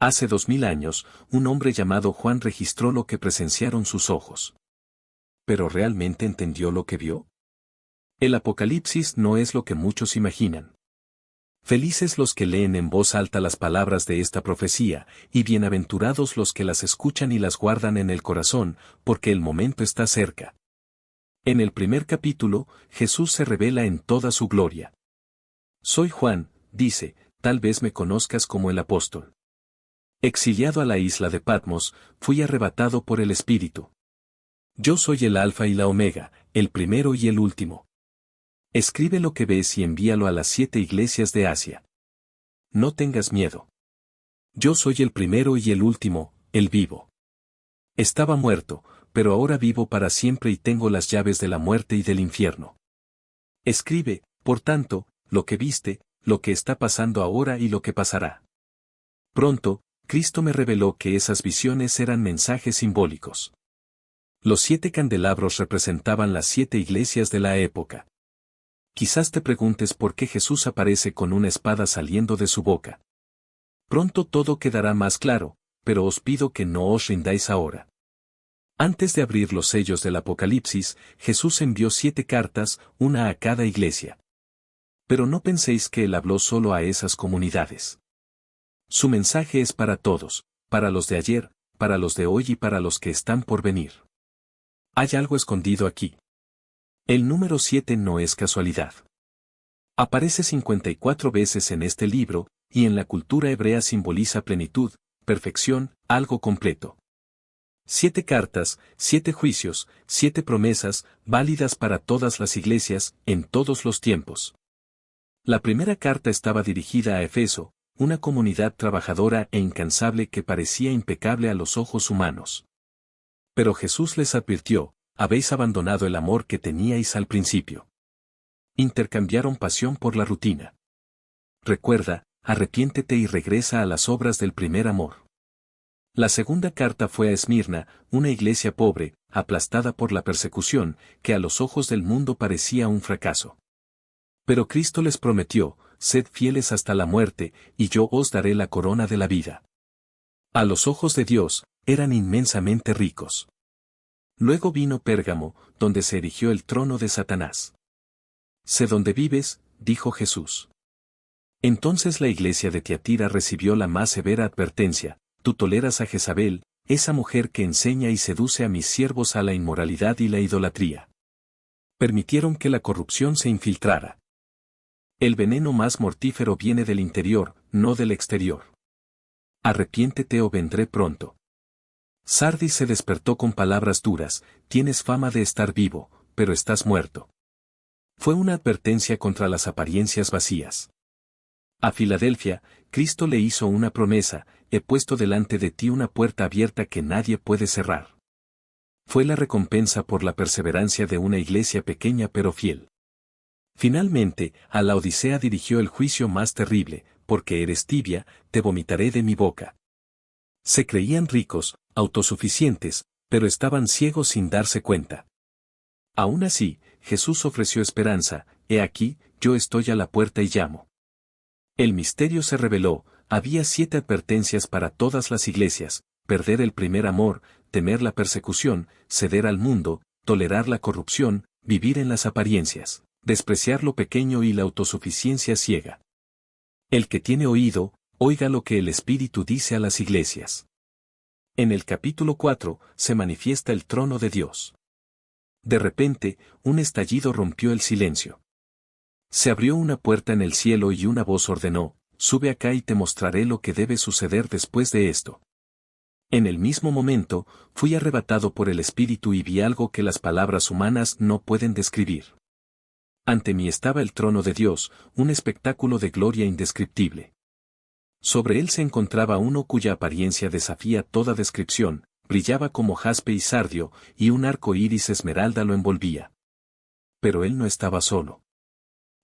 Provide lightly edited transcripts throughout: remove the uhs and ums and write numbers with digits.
Hace 2000 años, un hombre llamado Juan registró lo que presenciaron sus ojos. ¿Pero realmente entendió lo que vio? El Apocalipsis no es lo que muchos imaginan. Felices los que leen en voz alta las palabras de esta profecía, y bienaventurados los que las escuchan y las guardan en el corazón, porque el momento está cerca. En el primer capítulo, Jesús se revela en toda su gloria. Soy Juan, dice, tal vez me conozcas como el apóstol. Exiliado a la isla de Patmos, fui arrebatado por el Espíritu. Yo soy el Alfa y la Omega, el primero y el último. Escribe lo que ves y envíalo a las 7 iglesias de Asia. No tengas miedo. Yo soy el primero y el último, el vivo. Estaba muerto, pero ahora vivo para siempre y tengo las llaves de la muerte y del infierno. Escribe, por tanto, lo que viste, lo que está pasando ahora y lo que pasará. Pronto, Cristo me reveló que esas visiones eran mensajes simbólicos. Los 7 candelabros representaban las 7 iglesias de la época. Quizás te preguntes por qué Jesús aparece con una espada saliendo de su boca. Pronto todo quedará más claro, pero os pido que no os rindáis ahora. Antes de abrir los sellos del Apocalipsis, Jesús envió 7 cartas, una a cada iglesia. Pero no penséis que él habló solo a esas comunidades. Su mensaje es para todos, para los de ayer, para los de hoy y para los que están por venir. Hay algo escondido aquí. El número 7 no es casualidad. Aparece 54 veces en este libro, y en la cultura hebrea simboliza plenitud, perfección, algo completo. 7 cartas, 7 juicios, 7 promesas, válidas para todas las iglesias, en todos los tiempos. La primera carta estaba dirigida a Efeso, una comunidad trabajadora e incansable que parecía impecable a los ojos humanos. Pero Jesús les advirtió, habéis abandonado el amor que teníais al principio. Intercambiaron pasión por la rutina. Recuerda, arrepiéntete y regresa a las obras del primer amor. La segunda carta fue a Esmirna, una iglesia pobre, aplastada por la persecución, que a los ojos del mundo parecía un fracaso. Pero Cristo les prometió, sed fieles hasta la muerte, y yo os daré la corona de la vida. A los ojos de Dios, eran inmensamente ricos. Luego vino Pérgamo, donde se erigió el trono de Satanás. Sé dónde vives, dijo Jesús. Entonces la iglesia de Tiatira recibió la más severa advertencia, tú toleras a Jezabel, esa mujer que enseña y seduce a mis siervos a la inmoralidad y la idolatría. Permitieron que la corrupción se infiltrara. El veneno más mortífero viene del interior, no del exterior. Arrepiéntete o vendré pronto. Sardis se despertó con palabras duras, tienes fama de estar vivo, pero estás muerto. Fue una advertencia contra las apariencias vacías. A Filadelfia, Cristo le hizo una promesa, he puesto delante de ti una puerta abierta que nadie puede cerrar. Fue la recompensa por la perseverancia de una iglesia pequeña pero fiel. Finalmente, a la Odisea dirigió el juicio más terrible, porque eres tibia, te vomitaré de mi boca. Se creían ricos, autosuficientes, pero estaban ciegos sin darse cuenta. Aún así, Jesús ofreció esperanza, he aquí, yo estoy a la puerta y llamo. El misterio se reveló, había 7 advertencias para todas las iglesias, perder el primer amor, temer la persecución, ceder al mundo, tolerar la corrupción, vivir en las apariencias, despreciar lo pequeño y la autosuficiencia ciega. El que tiene oído, oiga lo que el Espíritu dice a las iglesias. En el capítulo 4, se manifiesta el trono de Dios. De repente, un estallido rompió el silencio. Se abrió una puerta en el cielo y una voz ordenó, sube acá y te mostraré lo que debe suceder después de esto. En el mismo momento, fui arrebatado por el Espíritu y vi algo que las palabras humanas no pueden describir. Ante mí estaba el trono de Dios, un espectáculo de gloria indescriptible. Sobre él se encontraba uno cuya apariencia desafía toda descripción, brillaba como jaspe y sardio, y un arco iris esmeralda lo envolvía. Pero él no estaba solo.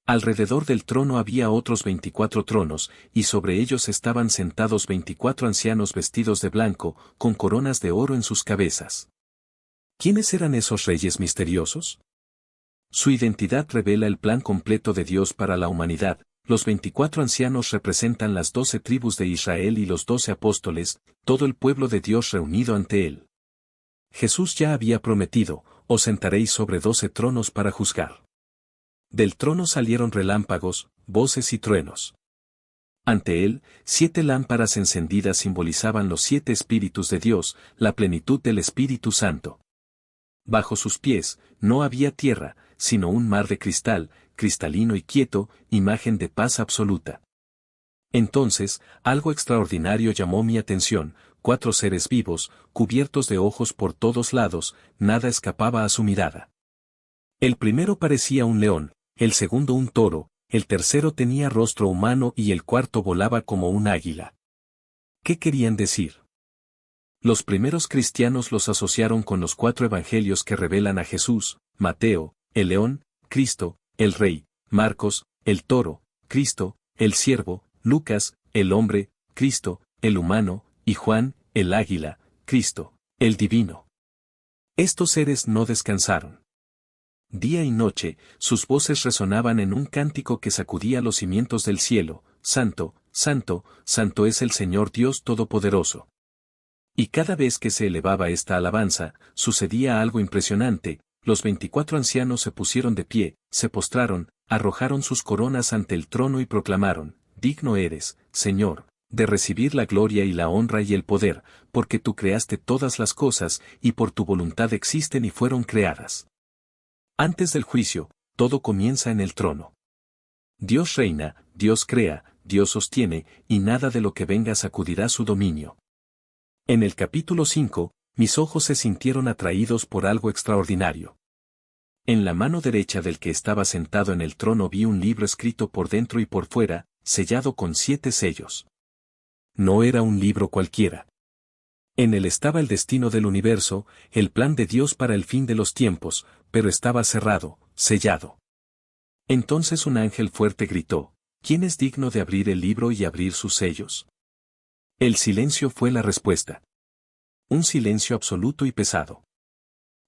Alrededor del trono había otros 24 tronos, y sobre ellos estaban sentados 24 ancianos vestidos de blanco, con coronas de oro en sus cabezas. ¿Quiénes eran esos reyes misteriosos? Su identidad revela el plan completo de Dios para la humanidad, Los 24 ancianos representan las 12 tribus de Israel y los 12 apóstoles, todo el pueblo de Dios reunido ante él. Jesús ya había prometido, os sentaréis sobre 12 tronos para juzgar. Del trono salieron relámpagos, voces y truenos. Ante él, 7 lámparas encendidas simbolizaban los 7 espíritus de Dios, la plenitud del Espíritu Santo. Bajo sus pies, no había tierra, sino un mar de cristal, cristalino y quieto, imagen de paz absoluta. Entonces, algo extraordinario llamó mi atención, 4 seres vivos, cubiertos de ojos por todos lados, nada escapaba a su mirada. El primero parecía un león, el segundo un toro, el tercero tenía rostro humano y el cuarto volaba como un águila. ¿Qué querían decir? Los primeros cristianos los asociaron con los 4 evangelios que revelan a Jesús: Mateo, el león; Cristo, el rey; Marcos, el toro; Cristo, el siervo; Lucas, el hombre; Cristo, el humano; y Juan, el águila; Cristo, el divino. Estos seres no descansaron. Día y noche, sus voces resonaban en un cántico que sacudía los cimientos del cielo: Santo, Santo, Santo es el Señor Dios Todopoderoso. Y cada vez que se elevaba esta alabanza, sucedía algo impresionante: los 24 ancianos se pusieron de pie, se postraron, arrojaron sus coronas ante el trono y proclamaron: Digno eres, Señor, de recibir la gloria y la honra y el poder, porque tú creaste todas las cosas, y por tu voluntad existen y fueron creadas. Antes del juicio, todo comienza en el trono. Dios reina, Dios crea, Dios sostiene, y nada de lo que venga sacudirá su dominio. En el capítulo 5, mis ojos se sintieron atraídos por algo extraordinario. En la mano derecha del que estaba sentado en el trono vi un libro escrito por dentro y por fuera, sellado con 7 sellos. No era un libro cualquiera. En él estaba el destino del universo, el plan de Dios para el fin de los tiempos, pero estaba cerrado, sellado. Entonces un ángel fuerte gritó: ¿Quién es digno de abrir el libro y abrir sus sellos? El silencio fue la respuesta. Un silencio absoluto y pesado.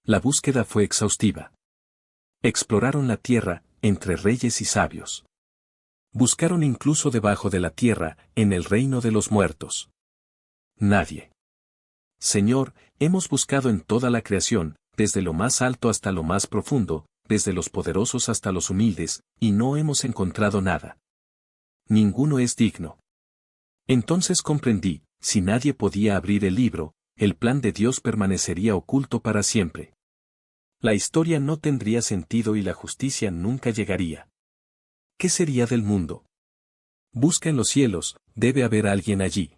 La búsqueda fue exhaustiva. Exploraron la tierra, entre reyes y sabios. Buscaron incluso debajo de la tierra, en el reino de los muertos. Nadie. Señor, hemos buscado en toda la creación, desde lo más alto hasta lo más profundo, desde los poderosos hasta los humildes, y no hemos encontrado nada. Ninguno es digno. Entonces comprendí: si nadie podía abrir el libro, el plan de Dios permanecería oculto para siempre. La historia no tendría sentido y la justicia nunca llegaría. ¿Qué sería del mundo? Busca en los cielos, debe haber alguien allí.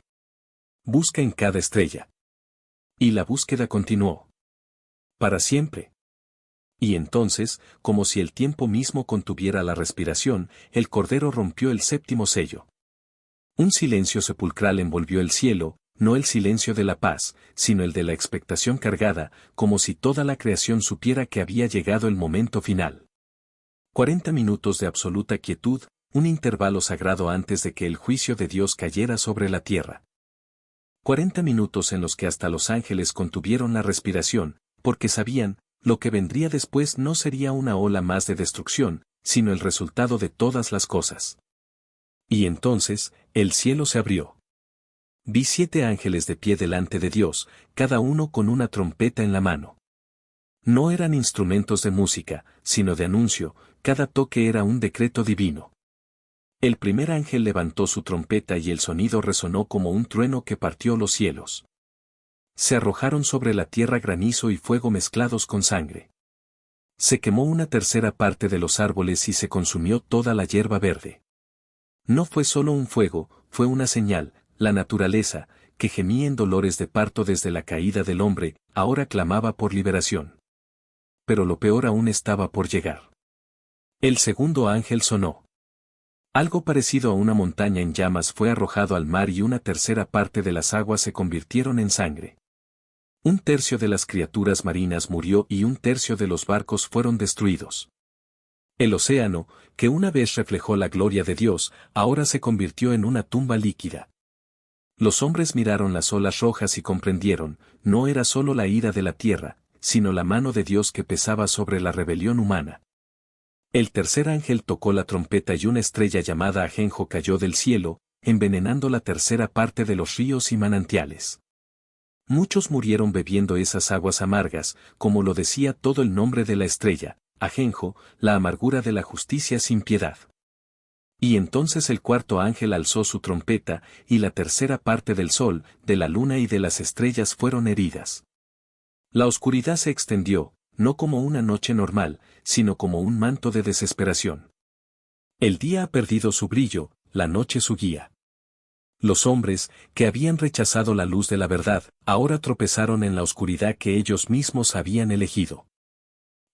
Busca en cada estrella. Y la búsqueda continuó. Para siempre. Y entonces, como si el tiempo mismo contuviera la respiración, el Cordero rompió el 7º sello. Un silencio sepulcral envolvió el cielo, no el silencio de la paz, sino el de la expectación cargada, como si toda la creación supiera que había llegado el momento final. 40 minutos de absoluta quietud, un intervalo sagrado antes de que el juicio de Dios cayera sobre la tierra. 40 minutos en los que hasta los ángeles contuvieron la respiración, porque sabían: lo que vendría después no sería una ola más de destrucción, sino el resultado de todas las cosas. Y entonces, el cielo se abrió. Vi 7 ángeles de pie delante de Dios, cada uno con una trompeta en la mano. No eran instrumentos de música, sino de anuncio, cada toque era un decreto divino. El primer ángel levantó su trompeta y el sonido resonó como un trueno que partió los cielos. Se arrojaron sobre la tierra granizo y fuego mezclados con sangre. Se quemó una tercera parte de los árboles y se consumió toda la hierba verde. No fue solo un fuego, fue una señal: la naturaleza, que gemía en dolores de parto desde la caída del hombre, ahora clamaba por liberación. Pero lo peor aún estaba por llegar. El segundo ángel sonó. Algo parecido a una montaña en llamas fue arrojado al mar y una tercera parte de las aguas se convirtieron en sangre. Un tercio de las criaturas marinas murió y un tercio de los barcos fueron destruidos. El océano, que una vez reflejó la gloria de Dios, ahora se convirtió en una tumba líquida. Los hombres miraron las olas rojas y comprendieron: no era solo la ira de la tierra, sino la mano de Dios que pesaba sobre la rebelión humana. El tercer ángel tocó la trompeta y una estrella llamada ajenjo cayó del cielo, envenenando la tercera parte de los ríos y manantiales. Muchos murieron bebiendo esas aguas amargas, como lo decía todo el nombre de la estrella, ajenjo, la amargura de la justicia sin piedad. Y entonces el cuarto ángel alzó su trompeta, y la tercera parte del sol, de la luna y de las estrellas fueron heridas. La oscuridad se extendió, no como una noche normal, sino como un manto de desesperación. El día ha perdido su brillo, la noche su guía. Los hombres, que habían rechazado la luz de la verdad, ahora tropezaron en la oscuridad que ellos mismos habían elegido.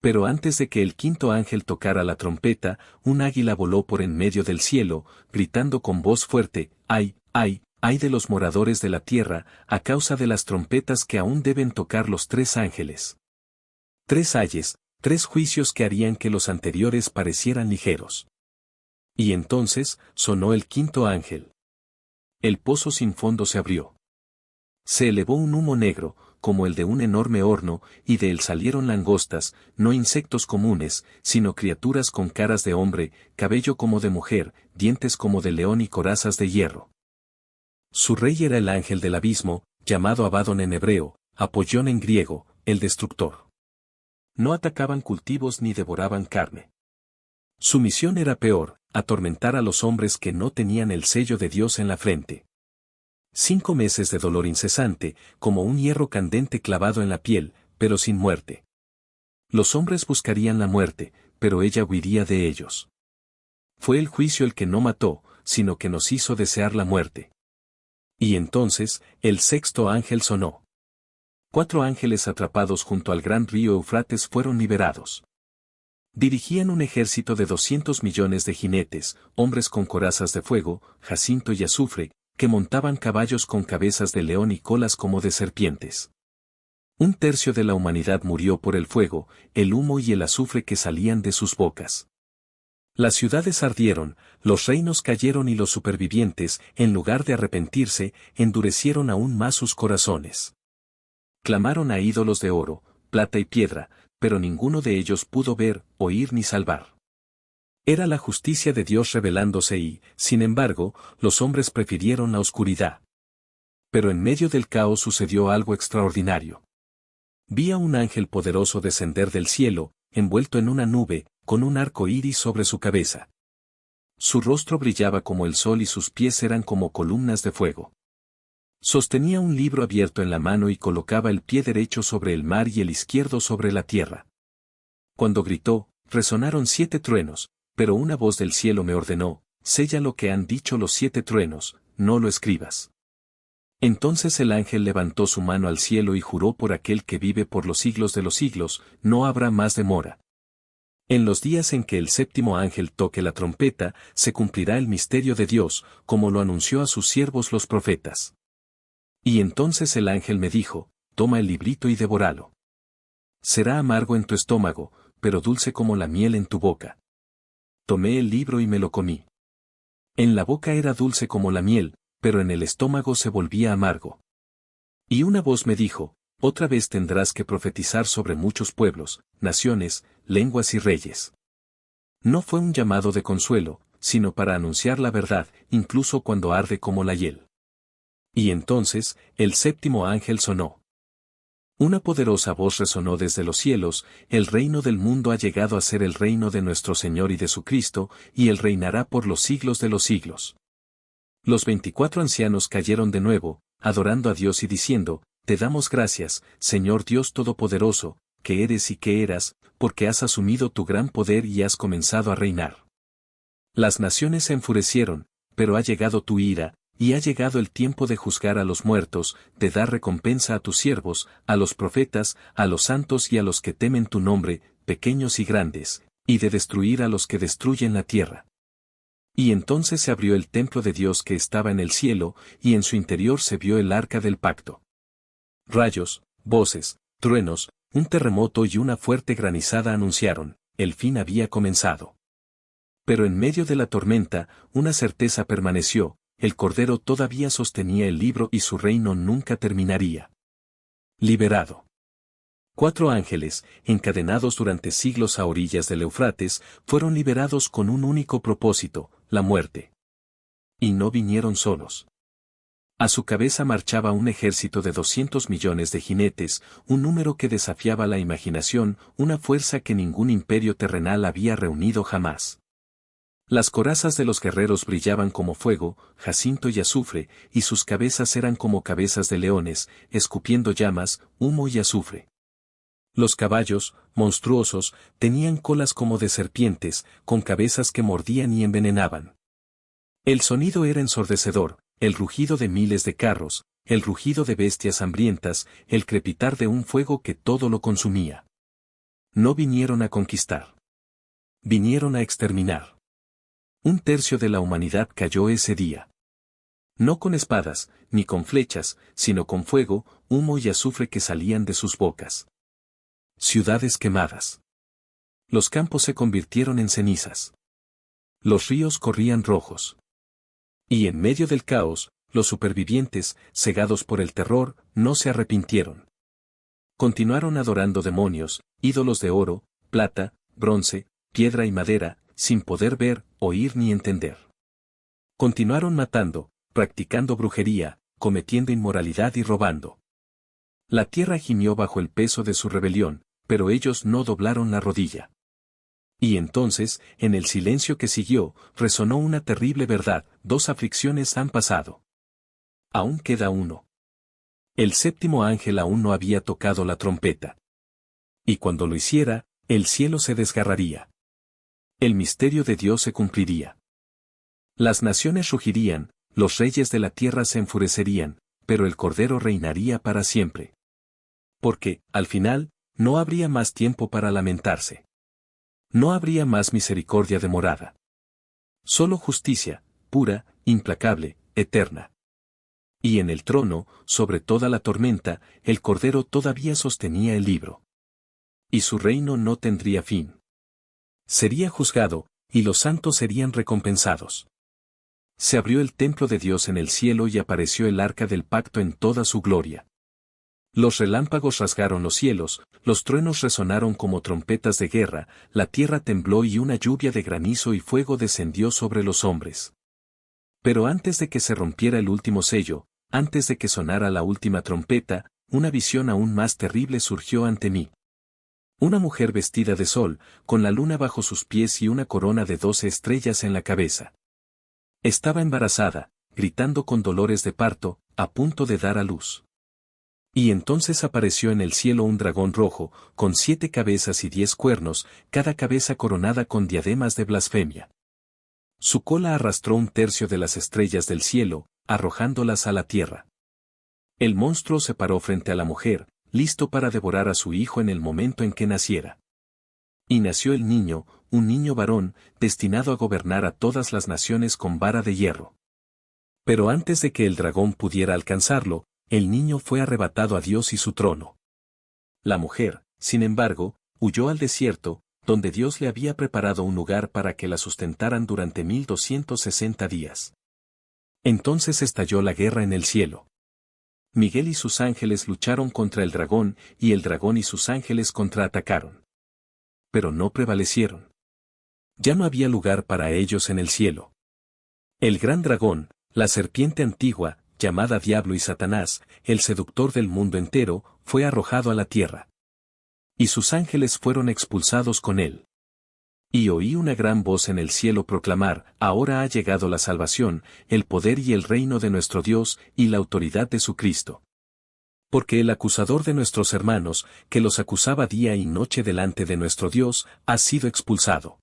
Pero antes de que el quinto ángel tocara la trompeta, un águila voló por en medio del cielo, gritando con voz fuerte, ¡ay, ay, ay de los moradores de la tierra, a causa de las trompetas que aún deben tocar los tres ángeles! 3 ayes, 3 juicios que harían que los anteriores parecieran ligeros. Y entonces, sonó el quinto ángel. El pozo sin fondo se abrió. Se elevó un humo negro, como el de un enorme horno, y de él salieron langostas, no insectos comunes, sino criaturas con caras de hombre, cabello como de mujer, dientes como de león y corazas de hierro. Su rey era el ángel del abismo, llamado Abadón en hebreo, Apollón en griego, el destructor. No atacaban cultivos ni devoraban carne. Su misión era peor, atormentar a los hombres que no tenían el sello de Dios en la frente. 5 meses de dolor incesante, como un hierro candente clavado en la piel, pero sin muerte. Los hombres buscarían la muerte, pero ella huiría de ellos. Fue el juicio el que no mató, sino que nos hizo desear la muerte. Y entonces, el sexto ángel sonó. 4 ángeles atrapados junto al gran río Eufrates fueron liberados. Dirigían un ejército de 200 millones de jinetes, hombres con corazas de fuego, jacinto y azufre, que montaban caballos con cabezas de león y colas como de serpientes. 1/3 de la humanidad murió por el fuego, el humo y el azufre que salían de sus bocas. Las ciudades ardieron, los reinos cayeron y los supervivientes, en lugar de arrepentirse, endurecieron aún más sus corazones. Clamaron a ídolos de oro, plata y piedra, pero ninguno de ellos pudo ver, oír ni salvar. Era la justicia de Dios revelándose y, sin embargo, los hombres prefirieron la oscuridad. Pero en medio del caos sucedió algo extraordinario. Vi a un ángel poderoso descender del cielo, envuelto en una nube, con un arco iris sobre su cabeza. Su rostro brillaba como el sol y sus pies eran como columnas de fuego. Sostenía un libro abierto en la mano y colocaba el pie derecho sobre el mar y el izquierdo sobre la tierra. Cuando gritó, resonaron 7 truenos, pero una voz del cielo me ordenó, sella lo que han dicho los 7 truenos, no lo escribas. Entonces el ángel levantó su mano al cielo y juró por aquel que vive por los siglos de los siglos, no habrá más demora. En los días en que el séptimo ángel toque la trompeta, se cumplirá el misterio de Dios, como lo anunció a sus siervos los profetas. Y entonces el ángel me dijo, toma el librito y devóralo. Será amargo en tu estómago, pero dulce como la miel en tu boca. Tomé el libro y me lo comí. En la boca era dulce como la miel, pero en el estómago se volvía amargo. Y una voz me dijo, otra vez tendrás que profetizar sobre muchos pueblos, naciones, lenguas y reyes. No fue un llamado de consuelo, sino para anunciar la verdad, incluso cuando arde como la hiel. Y entonces, el séptimo ángel sonó. Una poderosa voz resonó desde los cielos, el reino del mundo ha llegado a ser el reino de nuestro Señor y de su Cristo, y él reinará por los siglos de los siglos. Los 24 ancianos cayeron de nuevo, adorando a Dios y diciendo, te damos gracias, Señor Dios Todopoderoso, que eres y que eras, porque has asumido tu gran poder y has comenzado a reinar. Las naciones se enfurecieron, pero ha llegado tu ira, y ha llegado el tiempo de juzgar a los muertos, de dar recompensa a tus siervos, a los profetas, a los santos y a los que temen tu nombre, pequeños y grandes, y de destruir a los que destruyen la tierra. Y entonces se abrió el templo de Dios que estaba en el cielo, y en su interior se vio el arca del pacto. Rayos, voces, truenos, un terremoto y una fuerte granizada anunciaron, el fin había comenzado. Pero en medio de la tormenta, una certeza permaneció, el Cordero todavía sostenía el libro y su reino nunca terminaría. Liberado. 4 ángeles, encadenados durante siglos a orillas del Eufrates, fueron liberados con un único propósito, la muerte. Y no vinieron solos. A su cabeza marchaba un ejército de 200 millones de jinetes, un número que desafiaba la imaginación, una fuerza que ningún imperio terrenal había reunido jamás. Las corazas de los guerreros brillaban como fuego, jacinto y azufre, y sus cabezas eran como cabezas de leones, escupiendo llamas, humo y azufre. Los caballos, monstruosos, tenían colas como de serpientes, con cabezas que mordían y envenenaban. El sonido era ensordecedor, el rugido de miles de carros, el rugido de bestias hambrientas, el crepitar de un fuego que todo lo consumía. No vinieron a conquistar. Vinieron a exterminar. 1/3 de la humanidad cayó ese día. No con espadas, ni con flechas, sino con fuego, humo y azufre que salían de sus bocas. Ciudades quemadas. Los campos se convirtieron en cenizas. Los ríos corrían rojos. Y en medio del caos, los supervivientes, cegados por el terror, no se arrepintieron. Continuaron adorando demonios, ídolos de oro, plata, bronce, piedra y madera, sin poder ver, oír ni entender. Continuaron matando, practicando brujería, cometiendo inmoralidad y robando. La tierra gimió bajo el peso de su rebelión, pero ellos no doblaron la rodilla. Y entonces, en el silencio que siguió, resonó una terrible verdad: 2 aflicciones han pasado. Aún queda uno. El 7º ángel aún no había tocado la trompeta. Y cuando lo hiciera, el cielo se desgarraría. El misterio de Dios se cumpliría. Las naciones rugirían, los reyes de la tierra se enfurecerían, pero el Cordero reinaría para siempre. Porque, al final, no habría más tiempo para lamentarse. No habría más misericordia demorada. Solo justicia, pura, implacable, eterna. Y en el trono, sobre toda la tormenta, el Cordero todavía sostenía el libro. Y su reino no tendría fin. Sería juzgado, y los santos serían recompensados. Se abrió el templo de Dios en el cielo y apareció el arca del pacto en toda su gloria. Los relámpagos rasgaron los cielos, los truenos resonaron como trompetas de guerra, la tierra tembló y una lluvia de granizo y fuego descendió sobre los hombres. Pero antes de que se rompiera el último sello, antes de que sonara la última trompeta, una visión aún más terrible surgió ante mí. Una mujer vestida de sol, con la luna bajo sus pies y una corona de 12 estrellas en la cabeza. Estaba embarazada, gritando con dolores de parto, a punto de dar a luz. Y entonces apareció en el cielo un dragón rojo, con 7 cabezas y 10 cuernos, cada cabeza coronada con diademas de blasfemia. Su cola arrastró 1/3 de las estrellas del cielo, arrojándolas a la tierra. El monstruo se paró frente a la mujer, listo para devorar a su hijo en el momento en que naciera. Y nació el niño, un niño varón, destinado a gobernar a todas las naciones con vara de hierro. Pero antes de que el dragón pudiera alcanzarlo, el niño fue arrebatado a Dios y su trono. La mujer, sin embargo, huyó al desierto, donde Dios le había preparado un lugar para que la sustentaran durante 1260 días. Entonces estalló la guerra en el cielo. Miguel y sus ángeles lucharon contra el dragón, y el dragón y sus ángeles contraatacaron. Pero no prevalecieron. Ya no había lugar para ellos en el cielo. El gran dragón, la serpiente antigua, llamada Diablo y Satanás, el seductor del mundo entero, fue arrojado a la tierra. Y sus ángeles fueron expulsados con él. Y oí una gran voz en el cielo proclamar: ahora ha llegado la salvación, el poder y el reino de nuestro Dios, y la autoridad de su Cristo. Porque el acusador de nuestros hermanos, que los acusaba día y noche delante de nuestro Dios, ha sido expulsado.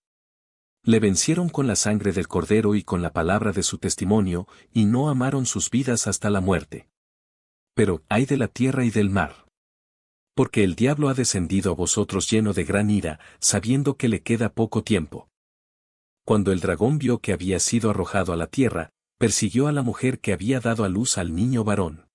Le vencieron con la sangre del Cordero y con la palabra de su testimonio, y no amaron sus vidas hasta la muerte. Pero ay de la tierra y del mar. Porque el diablo ha descendido a vosotros lleno de gran ira, sabiendo que le queda poco tiempo. Cuando el dragón vio que había sido arrojado a la tierra, persiguió a la mujer que había dado a luz al niño varón.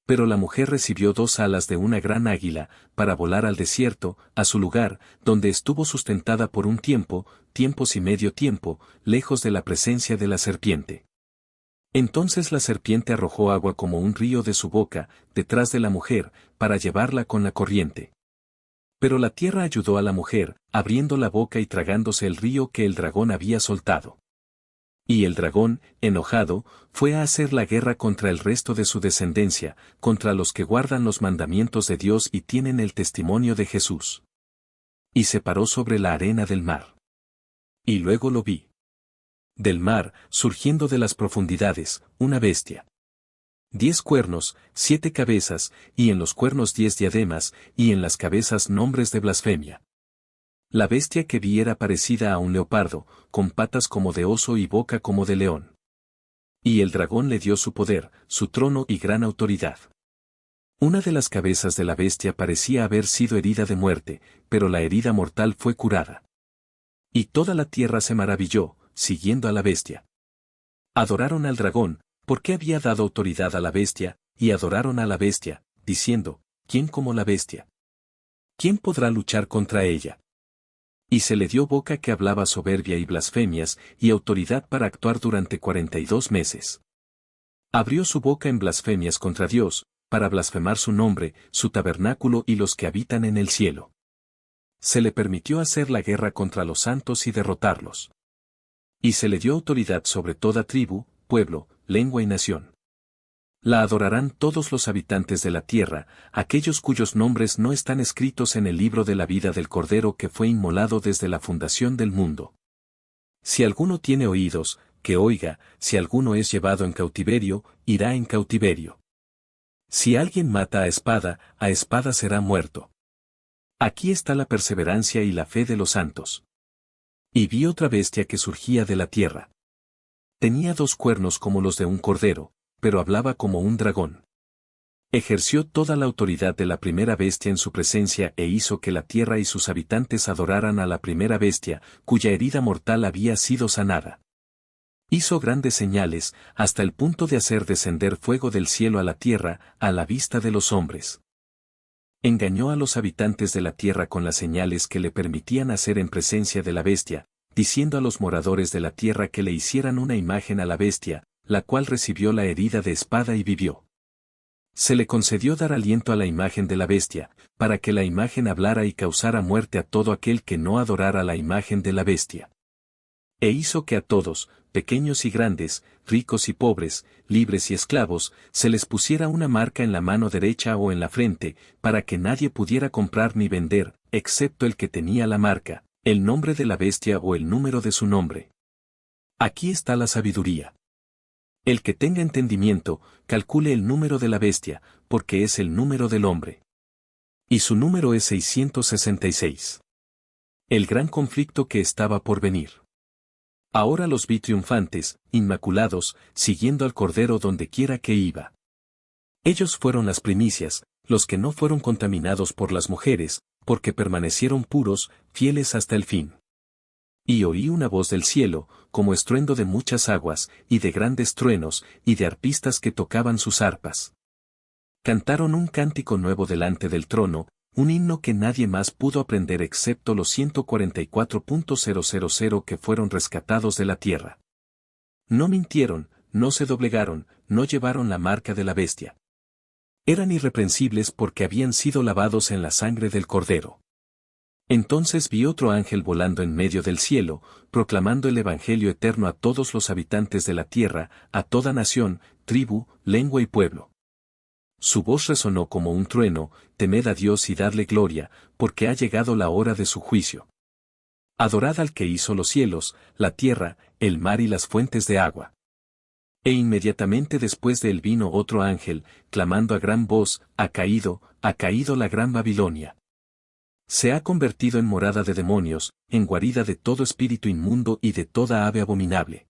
Pero la mujer recibió 2 alas de una gran águila, para volar al desierto, a su lugar, donde estuvo sustentada por un tiempo, tiempos y medio tiempo, lejos de la presencia de la serpiente. Entonces la serpiente arrojó agua como un río de su boca, detrás de la mujer, para llevarla con la corriente. Pero la tierra ayudó a la mujer, abriendo la boca y tragándose el río que el dragón había soltado. Y el dragón, enojado, fue a hacer la guerra contra el resto de su descendencia, contra los que guardan los mandamientos de Dios y tienen el testimonio de Jesús. Y se paró sobre la arena del mar. Y luego lo vi. Del mar, surgiendo de las profundidades, una bestia. 10 cuernos, 7 cabezas, y en los cuernos 10 diademas, y en las cabezas nombres de blasfemia. La bestia que vi era parecida a un leopardo, con patas como de oso y boca como de león. Y el dragón le dio su poder, su trono y gran autoridad. Una de las cabezas de la bestia parecía haber sido herida de muerte, pero la herida mortal fue curada. Y toda la tierra se maravilló, siguiendo a la bestia. Adoraron al dragón, porque había dado autoridad a la bestia, y adoraron a la bestia, diciendo, ¿quién como la bestia? ¿Quién podrá luchar contra ella? Y se le dio boca que hablaba soberbia y blasfemias, y autoridad para actuar durante 42 meses. Abrió su boca en blasfemias contra Dios, para blasfemar su nombre, su tabernáculo y los que habitan en el cielo. Se le permitió hacer la guerra contra los santos y derrotarlos. Y se le dio autoridad sobre toda tribu, pueblo, lengua y nación. La adorarán todos los habitantes de la tierra, aquellos cuyos nombres no están escritos en el libro de la vida del Cordero que fue inmolado desde la fundación del mundo. Si alguno tiene oídos, que oiga, si alguno es llevado en cautiverio, irá en cautiverio. Si alguien mata a espada será muerto. Aquí está la perseverancia y la fe de los santos. Y vi otra bestia que surgía de la tierra. Tenía 2 cuernos como los de un cordero, pero hablaba como un dragón. Ejerció toda la autoridad de la primera bestia en su presencia e hizo que la tierra y sus habitantes adoraran a la primera bestia, cuya herida mortal había sido sanada. Hizo grandes señales, hasta el punto de hacer descender fuego del cielo a la tierra, a la vista de los hombres. Engañó a los habitantes de la tierra con las señales que le permitían hacer en presencia de la bestia, diciendo a los moradores de la tierra que le hicieran una imagen a la bestia, la cual recibió la herida de espada y vivió. Se le concedió dar aliento a la imagen de la bestia, para que la imagen hablara y causara muerte a todo aquel que no adorara la imagen de la bestia. E hizo que a todos, pequeños y grandes, ricos y pobres, libres y esclavos, se les pusiera una marca en la mano derecha o en la frente, para que nadie pudiera comprar ni vender, excepto el que tenía la marca, el nombre de la bestia o el número de su nombre. Aquí está la sabiduría. El que tenga entendimiento, calcule el número de la bestia, porque es el número del hombre. Y su número es 666. El gran conflicto que estaba por venir. Ahora los vi triunfantes, inmaculados, siguiendo al Cordero donde quiera que iba. Ellos fueron las primicias, los que no fueron contaminados por las mujeres, porque permanecieron puros, fieles hasta el fin. Y oí una voz del cielo, como estruendo de muchas aguas, y de grandes truenos, y de arpistas que tocaban sus arpas. Cantaron un cántico nuevo delante del trono, un himno que nadie más pudo aprender excepto los 144.000 que fueron rescatados de la tierra. No mintieron, no se doblegaron, no llevaron la marca de la bestia. Eran irreprensibles porque habían sido lavados en la sangre del Cordero. Entonces vi otro ángel volando en medio del cielo, proclamando el Evangelio eterno a todos los habitantes de la tierra, a toda nación, tribu, lengua y pueblo. Su voz resonó como un trueno, temed a Dios y dadle gloria, porque ha llegado la hora de su juicio. Adorad al que hizo los cielos, la tierra, el mar y las fuentes de agua. E inmediatamente después de él vino otro ángel, clamando a gran voz, ha caído la gran Babilonia. Se ha convertido en morada de demonios, en guarida de todo espíritu inmundo y de toda ave abominable.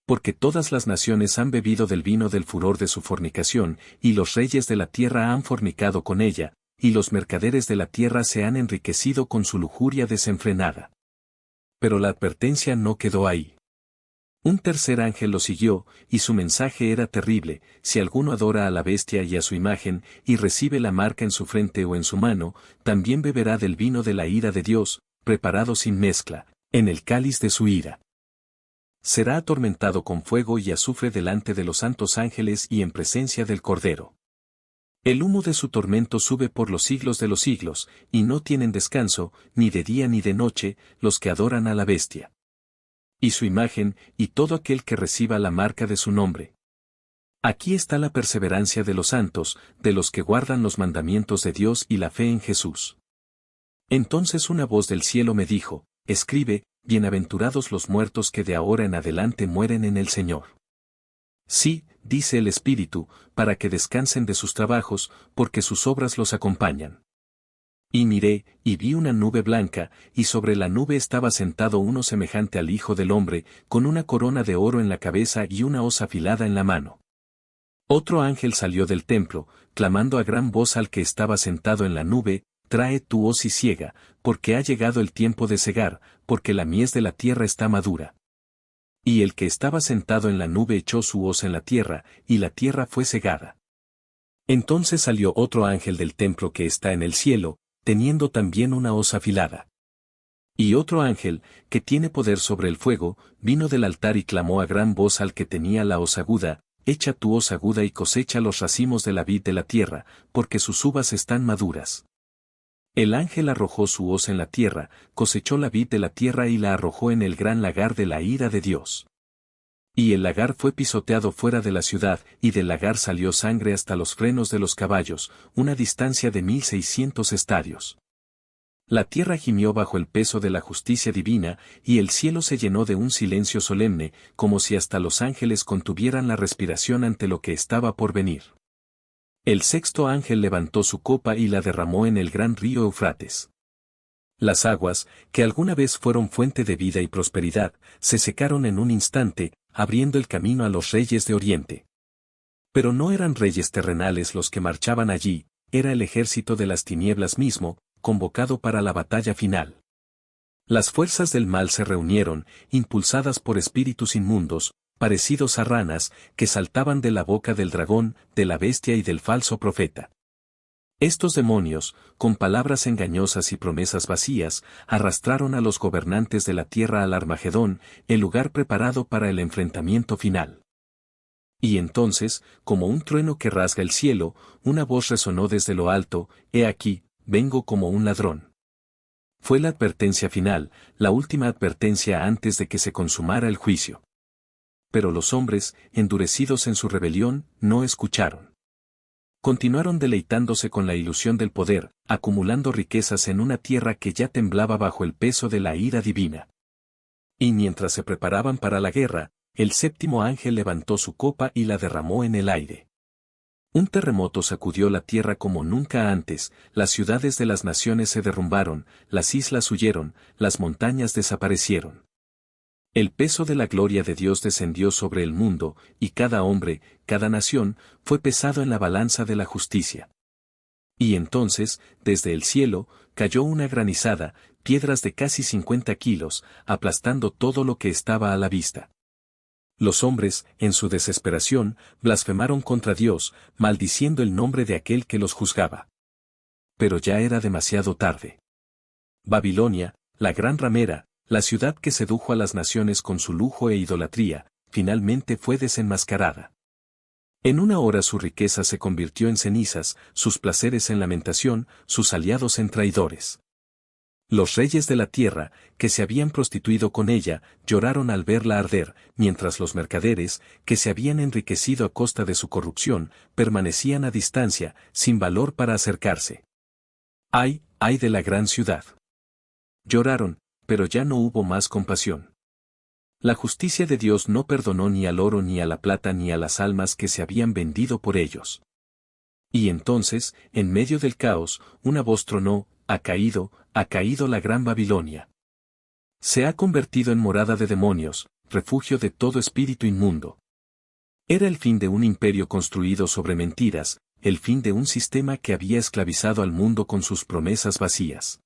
Porque todas las naciones han bebido del vino del furor de su fornicación, y los reyes de la tierra han fornicado con ella, y los mercaderes de la tierra se han enriquecido con su lujuria desenfrenada. Pero la advertencia no quedó ahí. Un tercer ángel lo siguió, y su mensaje era terrible: si alguno adora a la bestia y a su imagen, y recibe la marca en su frente o en su mano, también beberá del vino de la ira de Dios, preparado sin mezcla, en el cáliz de su ira. Será atormentado con fuego y azufre delante de los santos ángeles y en presencia del Cordero. El humo de su tormento sube por los siglos de los siglos, y no tienen descanso, ni de día ni de noche, los que adoran a la bestia. Y su imagen, y todo aquel que reciba la marca de su nombre. Aquí está la perseverancia de los santos, de los que guardan los mandamientos de Dios y la fe en Jesús. Entonces una voz del cielo me dijo, escribe, bienaventurados los muertos que de ahora en adelante mueren en el Señor. Sí, dice el Espíritu, para que descansen de sus trabajos, porque sus obras los acompañan. Y miré, y vi una nube blanca, y sobre la nube estaba sentado uno semejante al Hijo del Hombre, con una corona de oro en la cabeza y una hoz afilada en la mano. Otro ángel salió del templo, clamando a gran voz al que estaba sentado en la nube, trae tu hoz y siega, porque ha llegado el tiempo de segar, porque la mies de la tierra está madura. Y el que estaba sentado en la nube echó su hoz en la tierra, y la tierra fue segada. Entonces salió otro ángel del templo que está en el cielo, teniendo también una hoz afilada. Y otro ángel, que tiene poder sobre el fuego, vino del altar y clamó a gran voz al que tenía la hoz aguda, echa tu hoz aguda y cosecha los racimos de la vid de la tierra, porque sus uvas están maduras. El ángel arrojó su hoz en la tierra, cosechó la vid de la tierra y la arrojó en el gran lagar de la ira de Dios. Y el lagar fue pisoteado fuera de la ciudad, y del lagar salió sangre hasta los frenos de los caballos, una distancia de 1600 estadios. La tierra gimió bajo el peso de la justicia divina, y el cielo se llenó de un silencio solemne, como si hasta los ángeles contuvieran la respiración ante lo que estaba por venir. El sexto ángel levantó su copa y la derramó en el gran río Eufrates. Las aguas, que alguna vez fueron fuente de vida y prosperidad, se secaron en un instante, abriendo el camino a los reyes de Oriente. Pero no eran reyes terrenales los que marchaban allí, era el ejército de las tinieblas mismo, convocado para la batalla final. Las fuerzas del mal se reunieron, impulsadas por espíritus inmundos, parecidos a ranas, que saltaban de la boca del dragón, de la bestia y del falso profeta. Estos demonios, con palabras engañosas y promesas vacías, arrastraron a los gobernantes de la tierra al Armagedón, el lugar preparado para el enfrentamiento final. Y entonces, como un trueno que rasga el cielo, una voz resonó desde lo alto, «He aquí, vengo como un ladrón». Fue la advertencia final, la última advertencia antes de que se consumara el juicio. Pero los hombres, endurecidos en su rebelión, no escucharon. Continuaron deleitándose con la ilusión del poder, acumulando riquezas en una tierra que ya temblaba bajo el peso de la ira divina. Y mientras se preparaban para la guerra, el séptimo ángel levantó su copa y la derramó en el aire. Un terremoto sacudió la tierra como nunca antes, las ciudades de las naciones se derrumbaron, las islas huyeron, las montañas desaparecieron. El peso de la gloria de Dios descendió sobre el mundo, y cada hombre, cada nación, fue pesado en la balanza de la justicia. Y entonces, desde el cielo, cayó una granizada, piedras de casi 50 kilos, aplastando todo lo que estaba a la vista. Los hombres, en su desesperación, blasfemaron contra Dios, maldiciendo el nombre de aquel que los juzgaba. Pero ya era demasiado tarde. Babilonia, la gran ramera, la ciudad que sedujo a las naciones con su lujo e idolatría, finalmente fue desenmascarada. En una hora su riqueza se convirtió en cenizas, sus placeres en lamentación, sus aliados en traidores. Los reyes de la tierra, que se habían prostituido con ella, lloraron al verla arder, mientras los mercaderes, que se habían enriquecido a costa de su corrupción, permanecían a distancia, sin valor para acercarse. ¡Ay, ay de la gran ciudad! Lloraron, pero ya no hubo más compasión. La justicia de Dios no perdonó ni al oro ni a la plata ni a las almas que se habían vendido por ellos. Y entonces, en medio del caos, una voz tronó, ha caído la gran Babilonia. Se ha convertido en morada de demonios, refugio de todo espíritu inmundo. Era el fin de un imperio construido sobre mentiras, el fin de un sistema que había esclavizado al mundo con sus promesas vacías.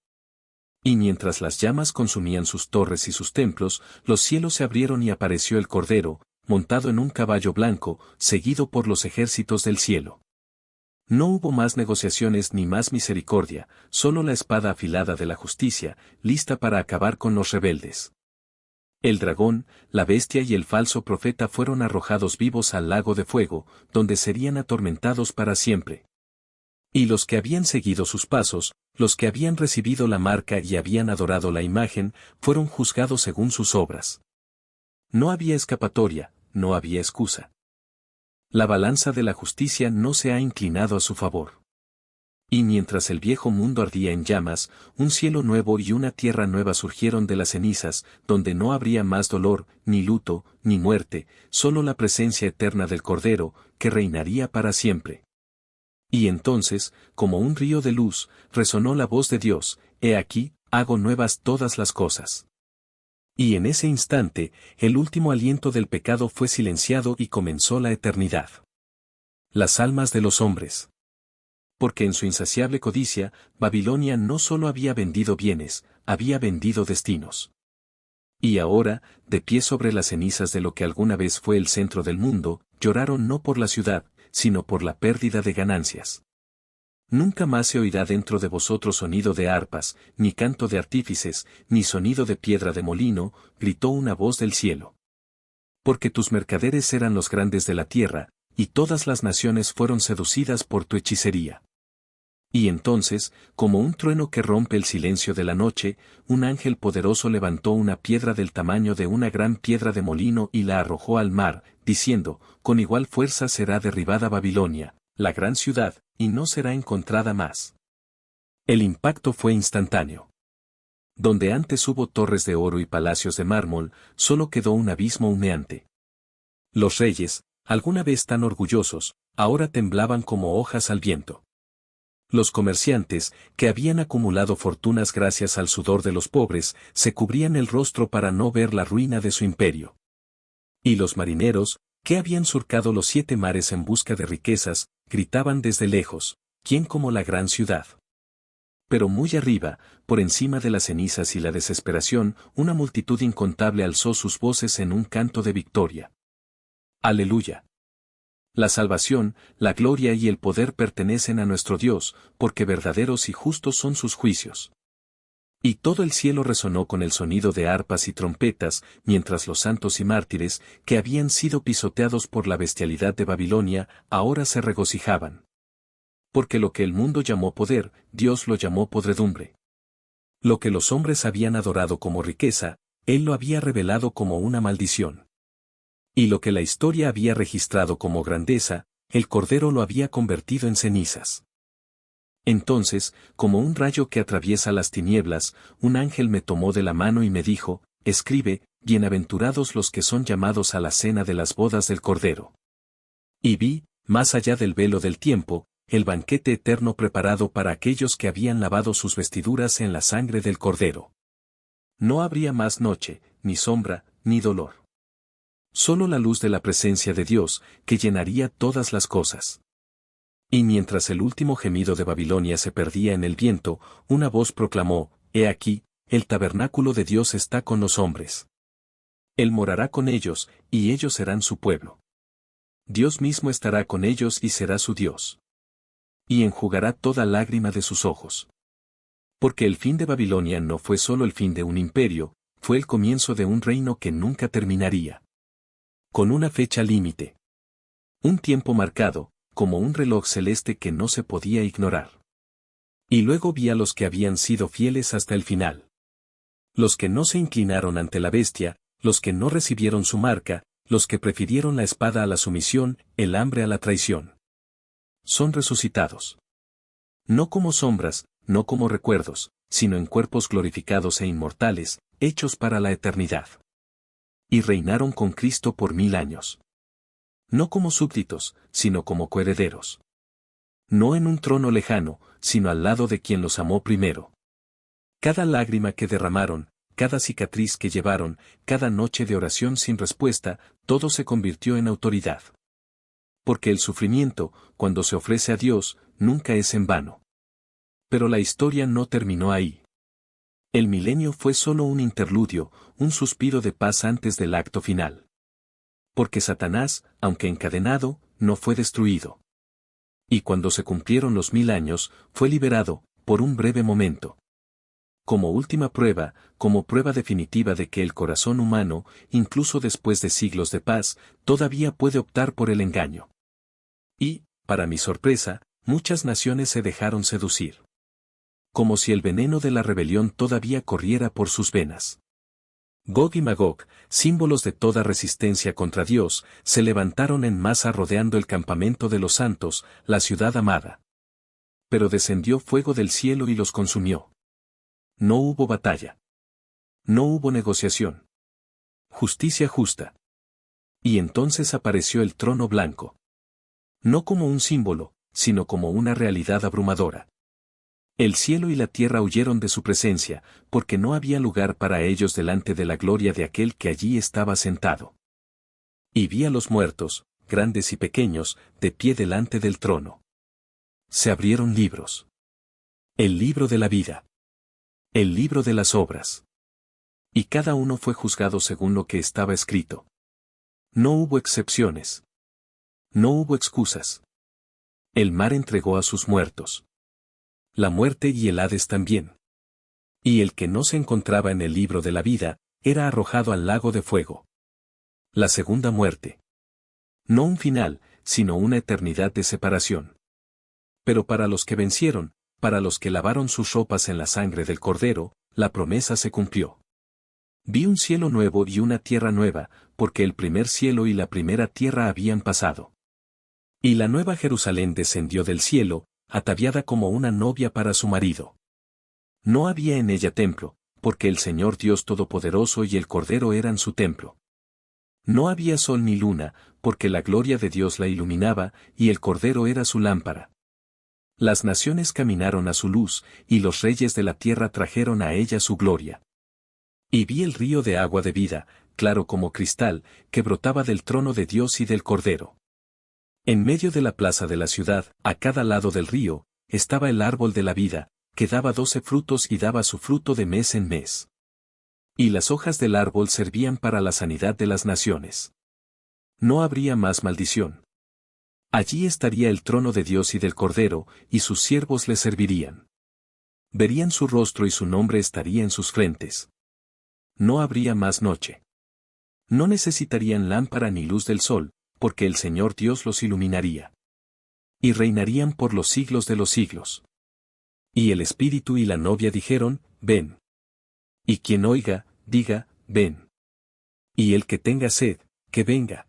Y mientras las llamas consumían sus torres y sus templos, los cielos se abrieron y apareció el Cordero, montado en un caballo blanco, seguido por los ejércitos del cielo. No hubo más negociaciones ni más misericordia, solo la espada afilada de la justicia, lista para acabar con los rebeldes. El dragón, la bestia y el falso profeta fueron arrojados vivos al lago de fuego, donde serían atormentados para siempre. Y los que habían seguido sus pasos, los que habían recibido la marca y habían adorado la imagen, fueron juzgados según sus obras. No había escapatoria, no había excusa. La balanza de la justicia no se ha inclinado a su favor. Y mientras el viejo mundo ardía en llamas, un cielo nuevo y una tierra nueva surgieron de las cenizas, donde no habría más dolor, ni luto, ni muerte, solo la presencia eterna del Cordero, que reinaría para siempre. Y entonces, como un río de luz, resonó la voz de Dios: «He aquí, hago nuevas todas las cosas». Y en ese instante, el último aliento del pecado fue silenciado y comenzó la eternidad. Las almas de los hombres. Porque en su insaciable codicia, Babilonia no solo había vendido bienes, había vendido destinos. Y ahora, de pie sobre las cenizas de lo que alguna vez fue el centro del mundo, lloraron no por la ciudad, sino por la pérdida de ganancias. Nunca más se oirá dentro de vosotros sonido de arpas, ni canto de artífices, ni sonido de piedra de molino, gritó una voz del cielo. Porque tus mercaderes eran los grandes de la tierra, y todas las naciones fueron seducidas por tu hechicería. Y entonces, como un trueno que rompe el silencio de la noche, un ángel poderoso levantó una piedra del tamaño de una gran piedra de molino y la arrojó al mar, diciendo: con igual fuerza será derribada Babilonia, la gran ciudad, y no será encontrada más. El impacto fue instantáneo. Donde antes hubo torres de oro y palacios de mármol, solo quedó un abismo humeante. Los reyes, alguna vez tan orgullosos, ahora temblaban como hojas al viento. Los comerciantes, que habían acumulado fortunas gracias al sudor de los pobres, se cubrían el rostro para no ver la ruina de su imperio. Y los marineros, que habían surcado los 7 mares en busca de riquezas, gritaban desde lejos: ¿quién como la gran ciudad? Pero muy arriba, por encima de las cenizas y la desesperación, una multitud incontable alzó sus voces en un canto de victoria. ¡Aleluya! La salvación, la gloria y el poder pertenecen a nuestro Dios, porque verdaderos y justos son sus juicios. Y todo el cielo resonó con el sonido de arpas y trompetas, mientras los santos y mártires, que habían sido pisoteados por la bestialidad de Babilonia, ahora se regocijaban. Porque lo que el mundo llamó poder, Dios lo llamó podredumbre. Lo que los hombres habían adorado como riqueza, Él lo había revelado como una maldición. Y lo que la historia había registrado como grandeza, el Cordero lo había convertido en cenizas. Entonces, como un rayo que atraviesa las tinieblas, un ángel me tomó de la mano y me dijo: escribe: bienaventurados los que son llamados a la cena de las bodas del Cordero. Y vi, más allá del velo del tiempo, el banquete eterno preparado para aquellos que habían lavado sus vestiduras en la sangre del Cordero. No habría más noche, ni sombra, ni dolor. Solo la luz de la presencia de Dios, que llenaría todas las cosas. Y mientras el último gemido de Babilonia se perdía en el viento, una voz proclamó: «He aquí, el tabernáculo de Dios está con los hombres. Él morará con ellos, y ellos serán su pueblo. Dios mismo estará con ellos y será su Dios. Y enjugará toda lágrima de sus ojos». Porque el fin de Babilonia no fue solo el fin de un imperio, fue el comienzo de un reino que nunca terminaría. Con una fecha límite. Un tiempo marcado, como un reloj celeste que no se podía ignorar. Y luego vi a los que habían sido fieles hasta el final. Los que no se inclinaron ante la bestia, los que no recibieron su marca, los que prefirieron la espada a la sumisión, el hambre a la traición. Son resucitados. No como sombras, no como recuerdos, sino en cuerpos glorificados e inmortales, hechos para la eternidad. Y reinaron con Cristo por 1000 años. No como súbditos, sino como coherederos. No en un trono lejano, sino al lado de quien los amó primero. Cada lágrima que derramaron, cada cicatriz que llevaron, cada noche de oración sin respuesta, todo se convirtió en autoridad. Porque el sufrimiento, cuando se ofrece a Dios, nunca es en vano. Pero la historia no terminó ahí. El milenio fue solo un interludio, un suspiro de paz antes del acto final. Porque Satanás, aunque encadenado, no fue destruido. Y cuando se cumplieron los 1000 años, fue liberado, por un breve momento. Como última prueba, como prueba definitiva de que el corazón humano, incluso después de siglos de paz, todavía puede optar por el engaño. Y, para mi sorpresa, muchas naciones se dejaron seducir. Como si el veneno de la rebelión todavía corriera por sus venas. Gog y Magog, símbolos de toda resistencia contra Dios, se levantaron en masa rodeando el campamento de los santos, la ciudad amada. Pero descendió fuego del cielo y los consumió. No hubo batalla. No hubo negociación. Justicia justa. Y entonces apareció el trono blanco. No como un símbolo, sino como una realidad abrumadora. El cielo y la tierra huyeron de su presencia, porque no había lugar para ellos delante de la gloria de aquel que allí estaba sentado. Y vi a los muertos, grandes y pequeños, de pie delante del trono. Se abrieron libros. El libro de la vida. El libro de las obras. Y cada uno fue juzgado según lo que estaba escrito. No hubo excepciones. No hubo excusas. El mar entregó a sus muertos. La muerte y el Hades también. Y el que no se encontraba en el libro de la vida, era arrojado al lago de fuego. La segunda muerte. No un final, sino una eternidad de separación. Pero para los que vencieron, para los que lavaron sus ropas en la sangre del Cordero, la promesa se cumplió. Vi un cielo nuevo y una tierra nueva, porque el primer cielo y la primera tierra habían pasado. Y la nueva Jerusalén descendió del cielo, ataviada como una novia para su marido. No había en ella templo, porque el Señor Dios Todopoderoso y el Cordero eran su templo. No había sol ni luna, porque la gloria de Dios la iluminaba, y el Cordero era su lámpara. Las naciones caminaron a su luz, y los reyes de la tierra trajeron a ella su gloria. Y vi el río de agua de vida, claro como cristal, que brotaba del trono de Dios y del Cordero. En medio de la plaza de la ciudad, a cada lado del río, estaba el árbol de la vida, que daba 12 frutos y daba su fruto de mes en mes. Y las hojas del árbol servían para la sanidad de las naciones. No habría más maldición. Allí estaría el trono de Dios y del Cordero, y sus siervos le servirían. Verían su rostro y su nombre estaría en sus frentes. No habría más noche. No necesitarían lámpara ni luz del sol, porque el Señor Dios los iluminaría. Y reinarían por los siglos de los siglos. Y el Espíritu y la novia dijeron, ven. Y quien oiga, diga, ven. Y el que tenga sed, que venga.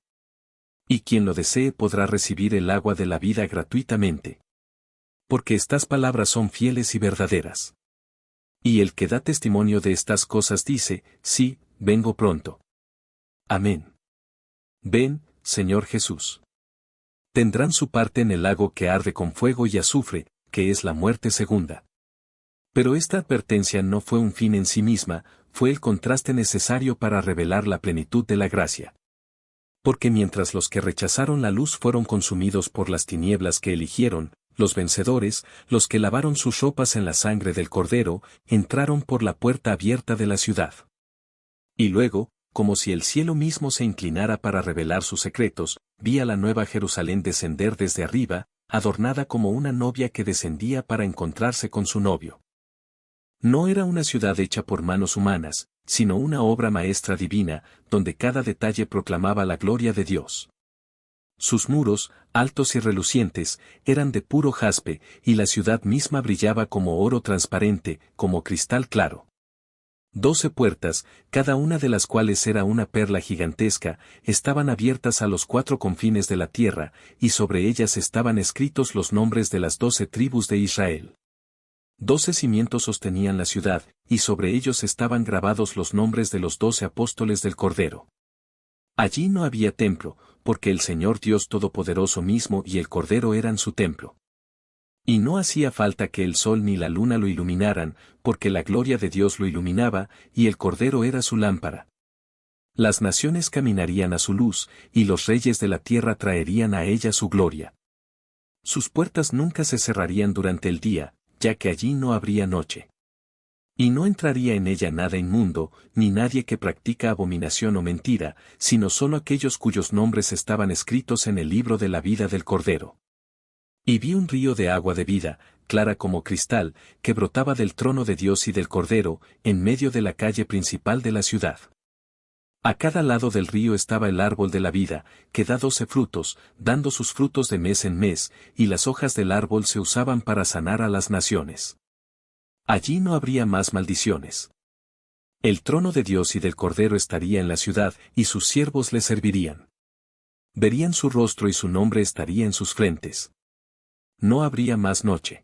Y quien lo desee podrá recibir el agua de la vida gratuitamente. Porque estas palabras son fieles y verdaderas. Y el que da testimonio de estas cosas dice, sí, vengo pronto. Amén. Ven, Señor Jesús. Tendrán su parte en el lago que arde con fuego y azufre, que es la muerte segunda. Pero esta advertencia no fue un fin en sí misma, fue el contraste necesario para revelar la plenitud de la gracia. Porque mientras los que rechazaron la luz fueron consumidos por las tinieblas que eligieron, los vencedores, los que lavaron sus ropas en la sangre del Cordero, entraron por la puerta abierta de la ciudad. Y luego, como si el cielo mismo se inclinara para revelar sus secretos, vi a la nueva Jerusalén descender desde arriba, adornada como una novia que descendía para encontrarse con su novio. No era una ciudad hecha por manos humanas, sino una obra maestra divina, donde cada detalle proclamaba la gloria de Dios. Sus muros, altos y relucientes, eran de puro jaspe, y la ciudad misma brillaba como oro transparente, como cristal claro. 12 puertas, cada una de las cuales era una perla gigantesca, estaban abiertas a los 4 confines de la tierra, y sobre ellas estaban escritos los nombres de las 12 tribus de Israel. 12 cimientos sostenían la ciudad, y sobre ellos estaban grabados los nombres de los 12 apóstoles del Cordero. Allí no había templo, porque el Señor Dios Todopoderoso mismo y el Cordero eran su templo. Y no hacía falta que el sol ni la luna lo iluminaran, porque la gloria de Dios lo iluminaba, y el Cordero era su lámpara. Las naciones caminarían a su luz, y los reyes de la tierra traerían a ella su gloria. Sus puertas nunca se cerrarían durante el día, ya que allí no habría noche. Y no entraría en ella nada inmundo, ni nadie que practica abominación o mentira, sino solo aquellos cuyos nombres estaban escritos en el libro de la vida del Cordero. Y vi un río de agua de vida, clara como cristal, que brotaba del trono de Dios y del Cordero, en medio de la calle principal de la ciudad. A cada lado del río estaba el árbol de la vida, que da 12 frutos, dando sus frutos de mes en mes, y las hojas del árbol se usaban para sanar a las naciones. Allí no habría más maldiciones. El trono de Dios y del Cordero estaría en la ciudad, y sus siervos le servirían. Verían su rostro y su nombre estaría en sus frentes. No habría más noche.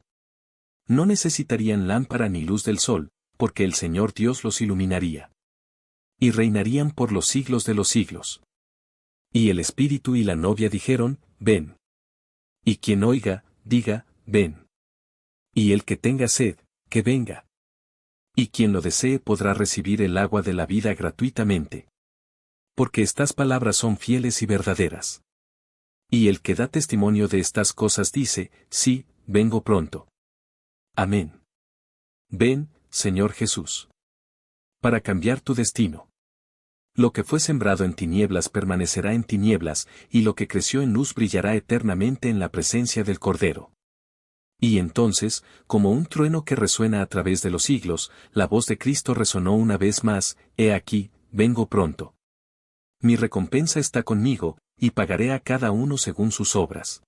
No necesitarían lámpara ni luz del sol, porque el Señor Dios los iluminaría. Y reinarían por los siglos de los siglos. Y el Espíritu y la novia dijeron, ven. Y quien oiga, diga, ven. Y el que tenga sed, que venga. Y quien lo desee podrá recibir el agua de la vida gratuitamente. Porque estas palabras son fieles y verdaderas. Y el que da testimonio de estas cosas dice, sí, vengo pronto. Amén. Ven, Señor Jesús. Para cambiar tu destino. Lo que fue sembrado en tinieblas permanecerá en tinieblas, y lo que creció en luz brillará eternamente en la presencia del Cordero. Y entonces, como un trueno que resuena a través de los siglos, la voz de Cristo resonó una vez más, he aquí, vengo pronto. Mi recompensa está conmigo, y pagaré a cada uno según sus obras.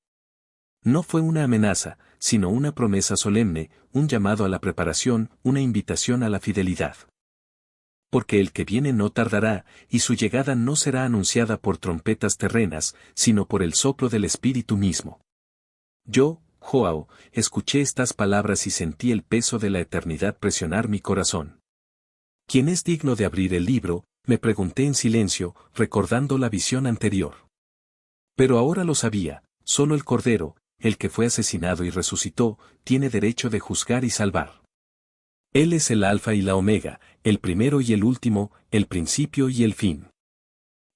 No fue una amenaza, sino una promesa solemne, un llamado a la preparación, una invitación a la fidelidad. Porque el que viene no tardará, y su llegada no será anunciada por trompetas terrenas, sino por el soplo del Espíritu mismo. Yo, Joao, escuché estas palabras y sentí el peso de la eternidad presionar mi corazón. ¿Quién es digno de abrir el libro?, me pregunté en silencio, recordando la visión anterior. Pero ahora lo sabía, solo el Cordero, el que fue asesinado y resucitó, tiene derecho de juzgar y salvar. Él es el Alfa y la Omega, el primero y el último, el principio y el fin.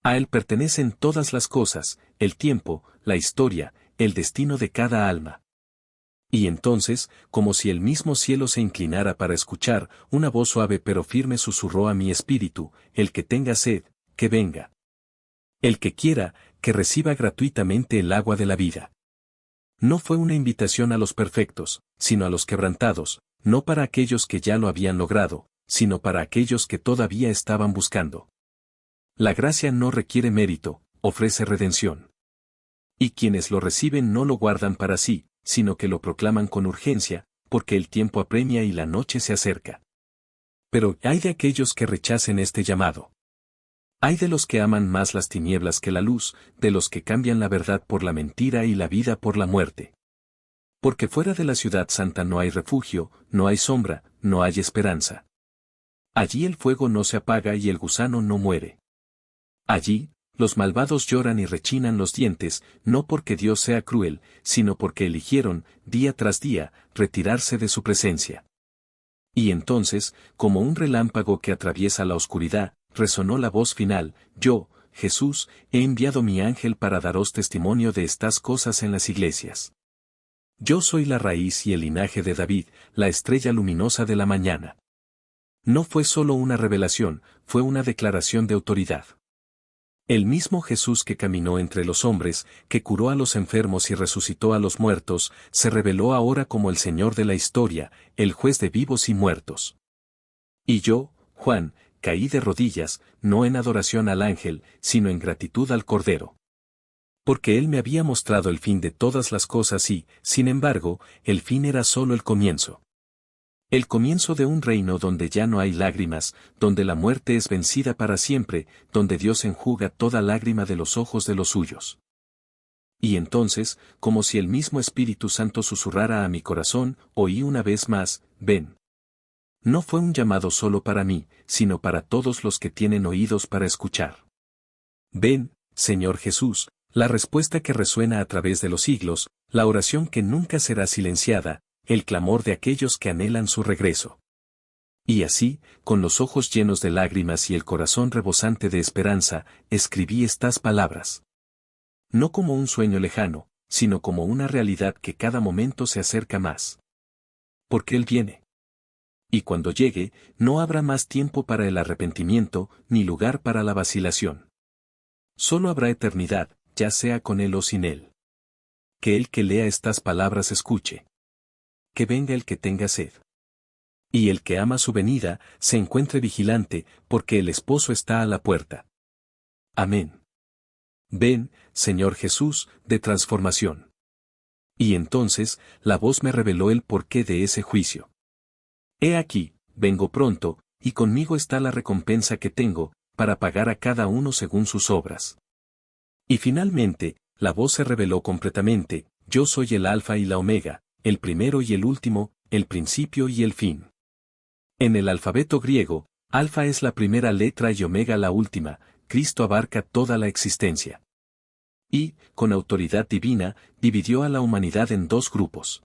A Él pertenecen todas las cosas, el tiempo, la historia, el destino de cada alma. Y entonces, como si el mismo cielo se inclinara para escuchar, una voz suave pero firme susurró a mi espíritu, el que tenga sed, que venga. El que quiera, que reciba gratuitamente el agua de la vida. No fue una invitación a los perfectos, sino a los quebrantados, no para aquellos que ya lo habían logrado, sino para aquellos que todavía estaban buscando. La gracia no requiere mérito, ofrece redención. Y quienes lo reciben no lo guardan para sí, sino que lo proclaman con urgencia, porque el tiempo apremia y la noche se acerca. Pero hay de aquellos que rechacen este llamado. Hay de los que aman más las tinieblas que la luz, de los que cambian la verdad por la mentira y la vida por la muerte. Porque fuera de la ciudad santa no hay refugio, no hay sombra, no hay esperanza. Allí el fuego no se apaga y el gusano no muere. Allí, los malvados lloran y rechinan los dientes, no porque Dios sea cruel, sino porque eligieron, día tras día, retirarse de su presencia. Y entonces, como un relámpago que atraviesa la oscuridad, resonó la voz final, yo, Jesús, he enviado mi ángel para daros testimonio de estas cosas en las iglesias. Yo soy la raíz y el linaje de David, la estrella luminosa de la mañana. No fue solo una revelación, fue una declaración de autoridad. El mismo Jesús que caminó entre los hombres, que curó a los enfermos y resucitó a los muertos, se reveló ahora como el Señor de la historia, el juez de vivos y muertos. Y yo, Juan, caí de rodillas, no en adoración al ángel, sino en gratitud al Cordero. Porque él me había mostrado el fin de todas las cosas y, sin embargo, el fin era solo el comienzo. El comienzo de un reino donde ya no hay lágrimas, donde la muerte es vencida para siempre, donde Dios enjuga toda lágrima de los ojos de los suyos. Y entonces, como si el mismo Espíritu Santo susurrara a mi corazón, oí una vez más, ven. No fue un llamado solo para mí, sino para todos los que tienen oídos para escuchar. Ven, Señor Jesús, la respuesta que resuena a través de los siglos, la oración que nunca será silenciada, el clamor de aquellos que anhelan su regreso. Y así, con los ojos llenos de lágrimas y el corazón rebosante de esperanza, escribí estas palabras. No como un sueño lejano, sino como una realidad que cada momento se acerca más. Porque Él viene. Y cuando llegue, no habrá más tiempo para el arrepentimiento, ni lugar para la vacilación. Solo habrá eternidad, ya sea con Él o sin Él. Que el que lea estas palabras escuche. Que venga el que tenga sed. Y el que ama su venida, se encuentre vigilante, porque el esposo está a la puerta. Amén. Ven, Señor Jesús, de transformación. Y entonces, la voz me reveló el porqué de ese juicio. He aquí, vengo pronto, y conmigo está la recompensa que tengo, para pagar a cada uno según sus obras. Y finalmente, la voz se reveló completamente: yo soy el Alfa y la Omega, el primero y el último, el principio y el fin. En el alfabeto griego, Alfa es la primera letra y Omega la última. Cristo abarca toda la existencia. Y, con autoridad divina, dividió a la humanidad en dos grupos.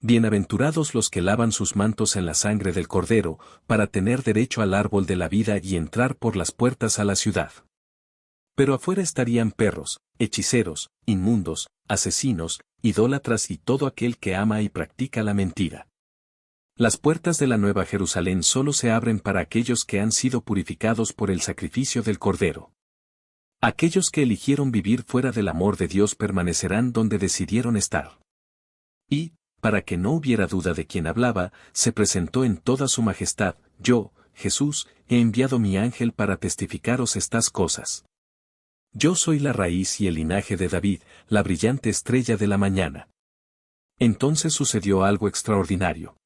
Bienaventurados los que lavan sus mantos en la sangre del Cordero, para tener derecho al árbol de la vida y entrar por las puertas a la ciudad. Pero afuera estarían perros, hechiceros, inmundos, asesinos, idólatras y todo aquel que ama y practica la mentira. Las puertas de la Nueva Jerusalén solo se abren para aquellos que han sido purificados por el sacrificio del Cordero. Aquellos que eligieron vivir fuera del amor de Dios permanecerán donde decidieron estar. Y, para que no hubiera duda de quién hablaba, se presentó en toda su majestad: yo, Jesús, he enviado mi ángel para testificaros estas cosas. Yo soy la raíz y el linaje de David, la brillante estrella de la mañana. Entonces sucedió algo extraordinario.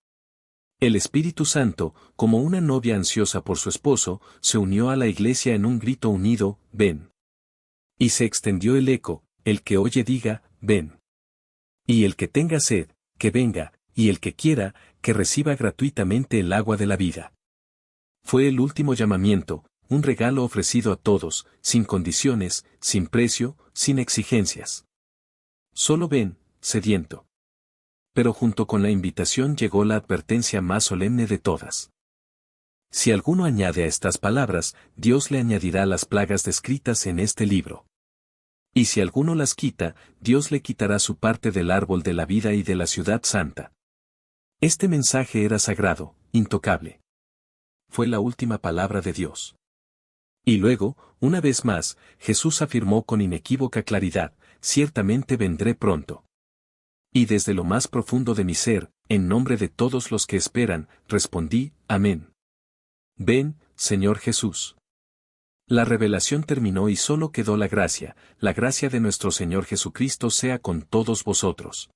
El Espíritu Santo, como una novia ansiosa por su esposo, se unió a la iglesia en un grito unido: ven. Y se extendió el eco: el que oye diga, ven. Y el que tenga sed, que venga, y el que quiera, que reciba gratuitamente el agua de la vida. Fue el último llamamiento, un regalo ofrecido a todos, sin condiciones, sin precio, sin exigencias. Solo ven, sediento. Pero junto con la invitación llegó la advertencia más solemne de todas. Si alguno añade a estas palabras, Dios le añadirá las plagas descritas en este libro. Y si alguno las quita, Dios le quitará su parte del árbol de la vida y de la ciudad santa. Este mensaje era sagrado, intocable. Fue la última palabra de Dios. Y luego, una vez más, Jesús afirmó con inequívoca claridad: ciertamente vendré pronto. Y desde lo más profundo de mi ser, en nombre de todos los que esperan, respondí: amén. Ven, Señor Jesús. La revelación terminó y solo quedó la gracia de nuestro Señor Jesucristo sea con todos vosotros.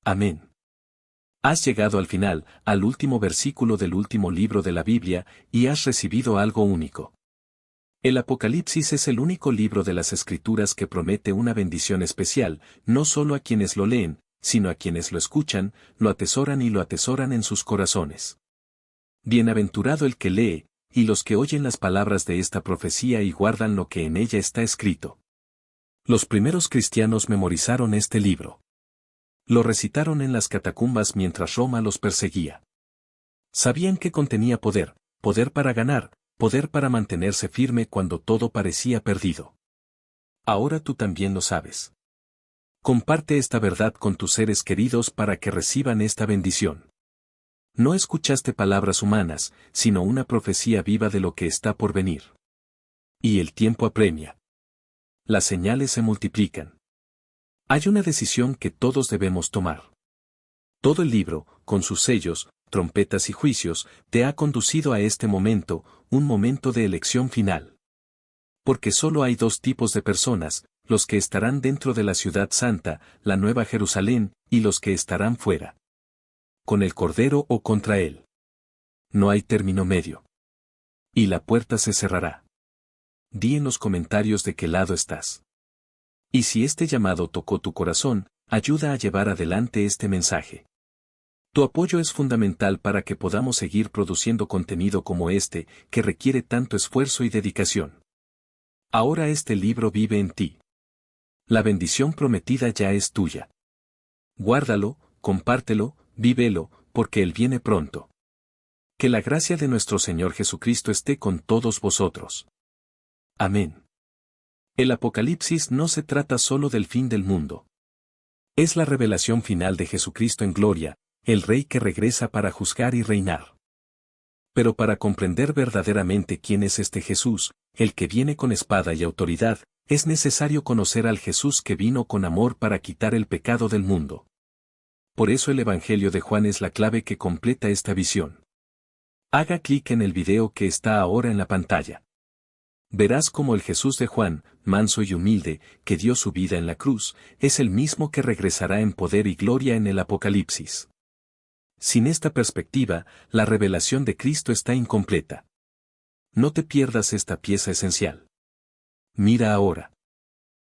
Amén. Has llegado al final, al último versículo del último libro de la Biblia, y has recibido algo único. El Apocalipsis es el único libro de las Escrituras que promete una bendición especial, no solo a quienes lo leen, sino a quienes lo escuchan, lo atesoran y lo atesoran en sus corazones. Bienaventurado el que lee, y los que oyen las palabras de esta profecía y guardan lo que en ella está escrito. Los primeros cristianos memorizaron este libro. Lo recitaron en las catacumbas mientras Roma los perseguía. Sabían que contenía poder, poder para ganar, poder para mantenerse firme cuando todo parecía perdido. Ahora tú también lo sabes. Comparte esta verdad con tus seres queridos para que reciban esta bendición. No escuchaste palabras humanas, sino una profecía viva de lo que está por venir. Y el tiempo apremia. Las señales se multiplican. Hay una decisión que todos debemos tomar. Todo el libro, con sus sellos, trompetas y juicios, te ha conducido a este momento, un momento de elección final. Porque solo hay dos tipos de personas: los que estarán dentro de la ciudad santa, la Nueva Jerusalén, y los que estarán fuera. Con el Cordero o contra él. No hay término medio. Y la puerta se cerrará. Di en los comentarios de qué lado estás. Y si este llamado tocó tu corazón, ayuda a llevar adelante este mensaje. Tu apoyo es fundamental para que podamos seguir produciendo contenido como este, que requiere tanto esfuerzo y dedicación. Ahora este libro vive en ti. La bendición prometida ya es tuya. Guárdalo, compártelo, vívelo, porque Él viene pronto. Que la gracia de nuestro Señor Jesucristo esté con todos vosotros. Amén. El Apocalipsis no se trata solo del fin del mundo. Es la revelación final de Jesucristo en gloria, el Rey que regresa para juzgar y reinar. Pero para comprender verdaderamente quién es este Jesús, el que viene con espada y autoridad, es necesario conocer al Jesús que vino con amor para quitar el pecado del mundo. Por eso el Evangelio de Juan es la clave que completa esta visión. Haga clic en el video que está ahora en la pantalla. Verás cómo el Jesús de Juan, manso y humilde, que dio su vida en la cruz, es el mismo que regresará en poder y gloria en el Apocalipsis. Sin esta perspectiva, la revelación de Cristo está incompleta. No te pierdas esta pieza esencial. Mira ahora.